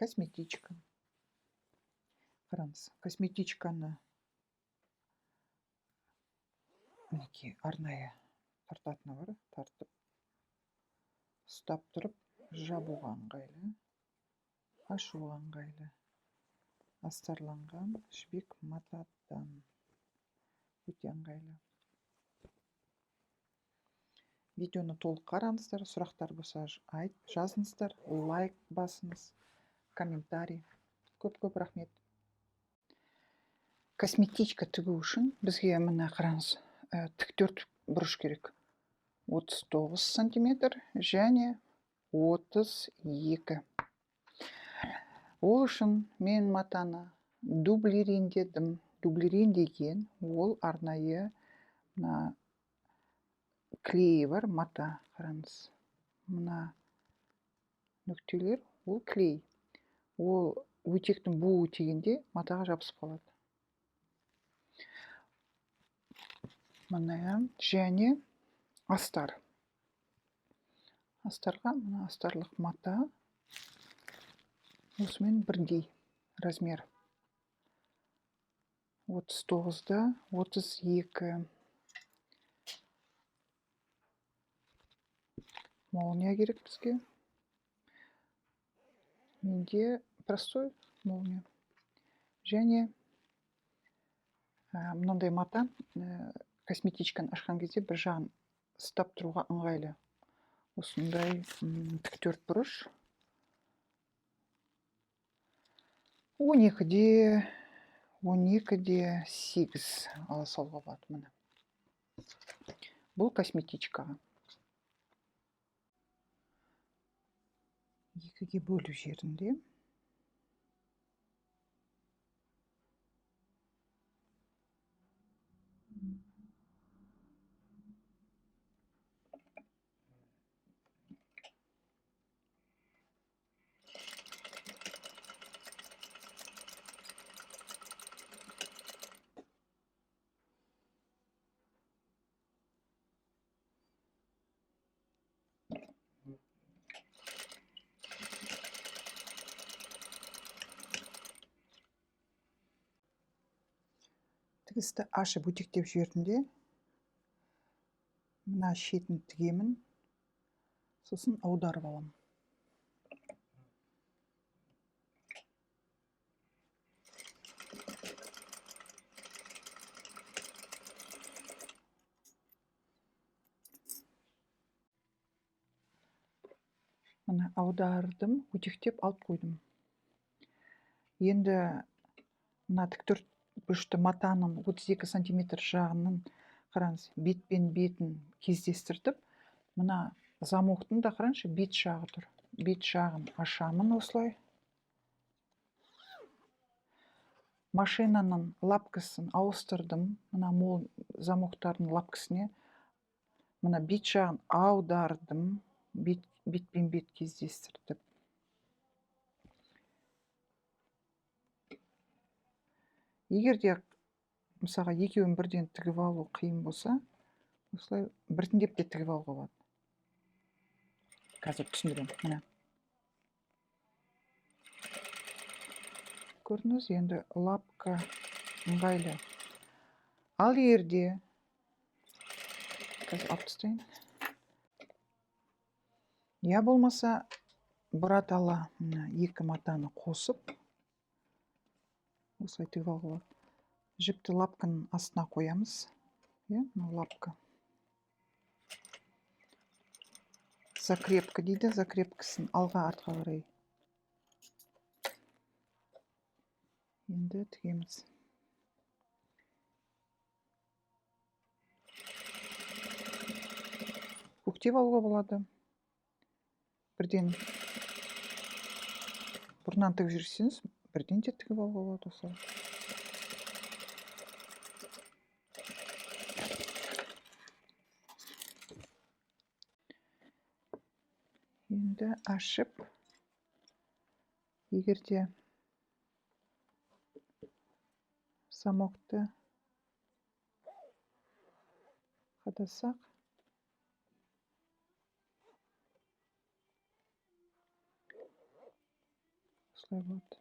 Косметичка. Қараңыз, косметичканы мінекей арнайы тартатыны бар, тартып ұстап тұрып жабуға ыңғайлы, ашуға ыңғайлы. Астарланған жібек матадан өте ыңғайлы. Видеоны толық қараңыздар, сұрақтар болса жазыңыздар, лайк басыңыз, комментарий. Көп рахмет. Косметичка тігу үшін бізге мына қараңыз, тіктөрт бұрыш керек. 39 сантиметр және 32. Ол үшін мен матаны дублириндедім. Дублирин деген ол арнайы клей бар, мата. Қараңыз, мына нүктелер ол клей. Ол өтектің буы тигенде матаға жабысып қалады. Мына және астар. Астарға мына астарлық мата осымен бірдей размер. 39-да 32. Молния керек бізге. Менде простой молния. Және мынандай мата косметичканы ашқан кезде бір жағын ұстап тұруға ыңғайлы. Осындай тіктөрт бұрыш. 12-де 8 ала салуға болады міне. Бұл косметичкаға. 2-ге бөлу жерінде тігісті ашып өтектеп жібердім. Мына шетін тігемін, сосын аударып аламын. Мына аудардым, өтектеп алып қойдым. Енді мына тіктөрт бұрышты матаның 32 сантиметр жағының қараңыз, бетпен бетін кездестіртіп, мына замоктың да қараңызшы, бет жағы тұр. Бет жағын ашамын осылай. Машинаның лапкасын ауыстырдым. Мына мол замоктардың лапкасіне мына бет жағын аудардым. Бетпен бет кездестіртіп. Егер де мысалға екеуін бірден тігіп алу қиын болса, осылай біртіндеп те тігіп алуға болады. Қазір түсіндірем. Міне. Көрдіңіз, енді лапка ыңғайлы. Ал егерде қазір алып тастайын. Я болмаса бұратала екі матаны қосып осылай тігіп алуға болады. Жіпті лапканың астына қоямыз. Лапка. Закрепка дейді. Закрепкасын алға артқа қарай. Енді тігеміз. Көктеп алуға болады. Бірден бұрыннан тігіп жүрсеңіз, бірден де тігіп алуға болады осылай. Енді ашып, егерде замокты қадасақ, осылай болады.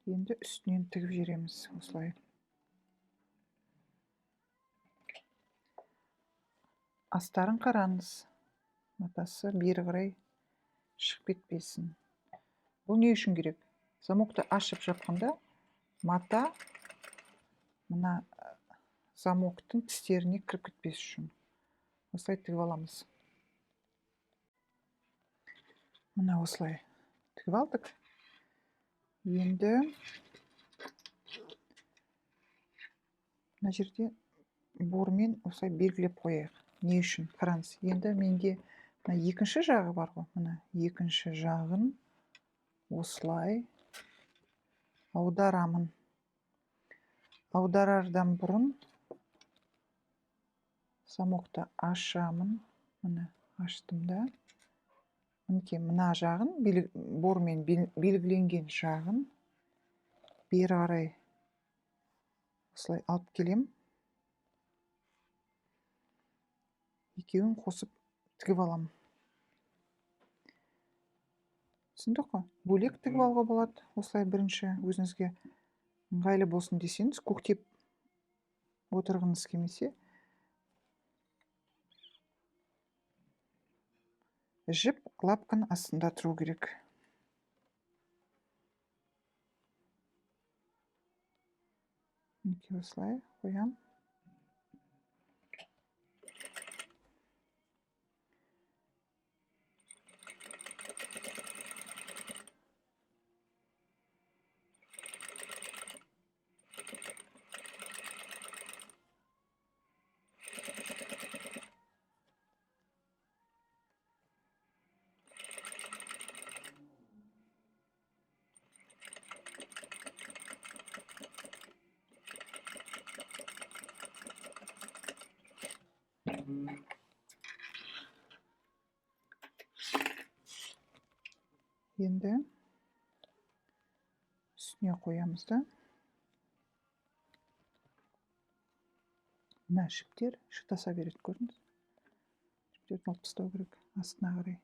Енді үстінен тігіп жібереміз осылай. Астарын қараңыз. Матасы бері қарай шығып кетпесін. Бұл не үшін керек? Замокты ашып жапқанда мата мына замоктың тістеріне кіріп кетпес үшін. Осылай тігіп аламыз. Мына осылай тігіп алдық. Енді мына жерде бормен осылай белгілеп қояйық. Не үшін? Қараңыз. Енді менде мына екінші жағы бар ғой. Мына екінші жағын осылай аударамын. Аударардан бұрын замокты ашамын. Мына аштым да. Мінекей мына жағын, бормен белгіленген жағын бері қарай осылай алып келем. Екеуін қосып тігіп алам. Түсіндік қой? Бөлек тігіп алуға болады. Осылай бірінші өзіңізге ыңғайлы болсын десеңіз, көктеп отырғыңыз келмесе, жіп лапканың астында тұру керек. Мінекей осылай қоям. Енді үстіне қоямыз да. Мына жіптер шатаса береді, көрдіңіз? Жіптерді алып тастау керек астына қарай.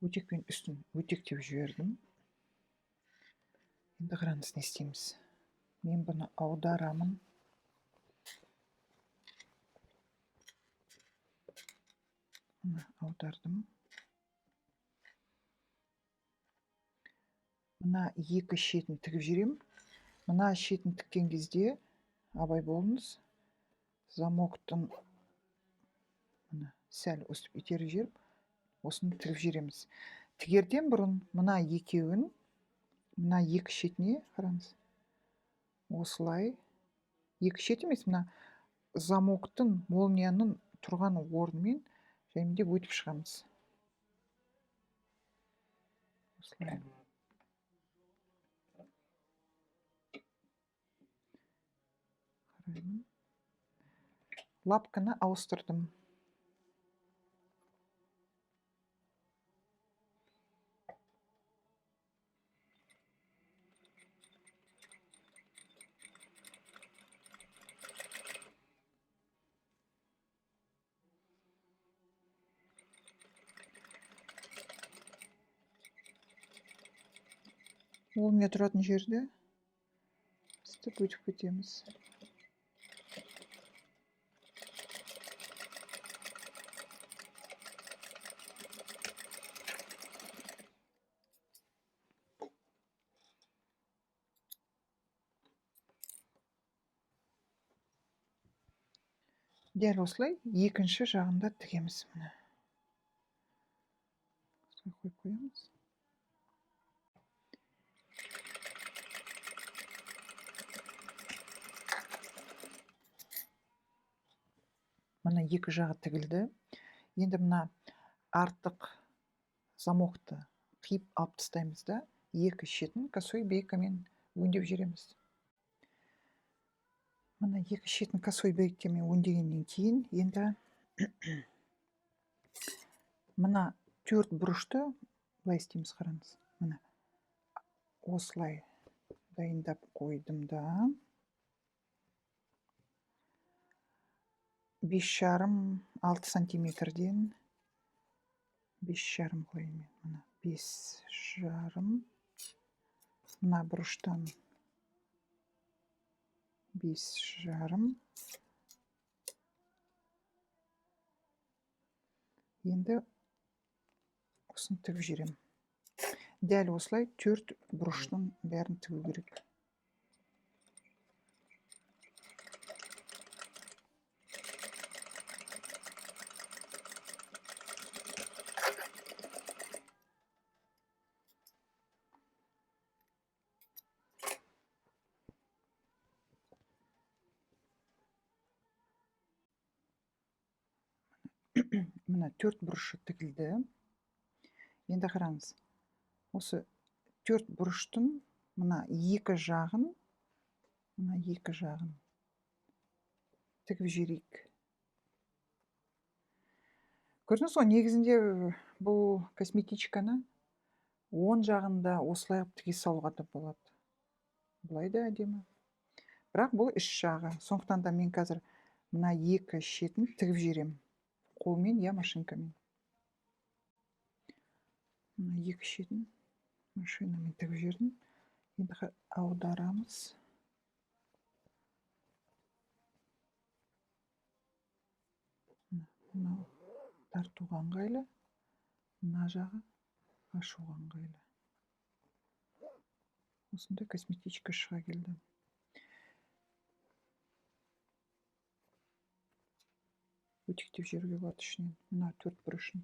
Өтекпен үстін өтектеп жібердім. Енді қараңыз не істейміз. Мен бұны аударамын. Мына аудардым. Мына екі шетін тігіп жүрем. Мына шетін тіккен кезде абай болыңыз. Замоктың сәл өстіп итеріп жіберіп, осыны тігіп жібереміз. Тігерден бұрын мына екеуін, мына екі шетіне қараңыз. Осылай, екі шет емес, мына замоктың, молнияның тұрған орнымен жәймендеп өтіп шығамыз. Осылай. Қараймын. Лапканы ауыстырдым. Молния тұратын жерде істеп өтіп кетеміз. Дәл осылай екінші жағында тігеміз. Міне. Осылай қойып қоямыз. Мына екі жағы тігілді. Енді мына артық замокты қиып алып тастаймыз да, екі шетін косой бейкамен өңдеп жүреміз. Мына екі шетін косой бейкамен өңдегеннен кейін енді мына 4 бұрышты былай істейміз, қараңыз. Мына осылай дайындап қойдым да 5,5-6 сантиметрден 5,5 қояйын мен. Мына 5,5, мына бұрыштан 5,5. Енді осыны тігіп жүрем. Дәл осылай 4 бұрыштың бәрін тігу керек. Мына 4 бұрышы тігілді. Енді қараңыз. Осы 4 бұрыштың мына екі жағын тігіп жіберейік. Көрдіңіз ғой, негізінде бұл косметичканы 10 жағында осылай тіге салуға да болады. Бұлай да әдемі. Бірақ бұл үш жағы. Сондықтан да мен қазір мына екі шетін тігіп жіберем. Қолмен я машинкамен. Мына екі шетін машинамен тігіп жібердім. Енді аударамыз. Мынау тартуға ыңғайлы, мына жағы ашуға ыңғайлы. Осындай косметичка шыға келді. Өтектеп жіберуге болады ішінен. Мына 4 бұрышын.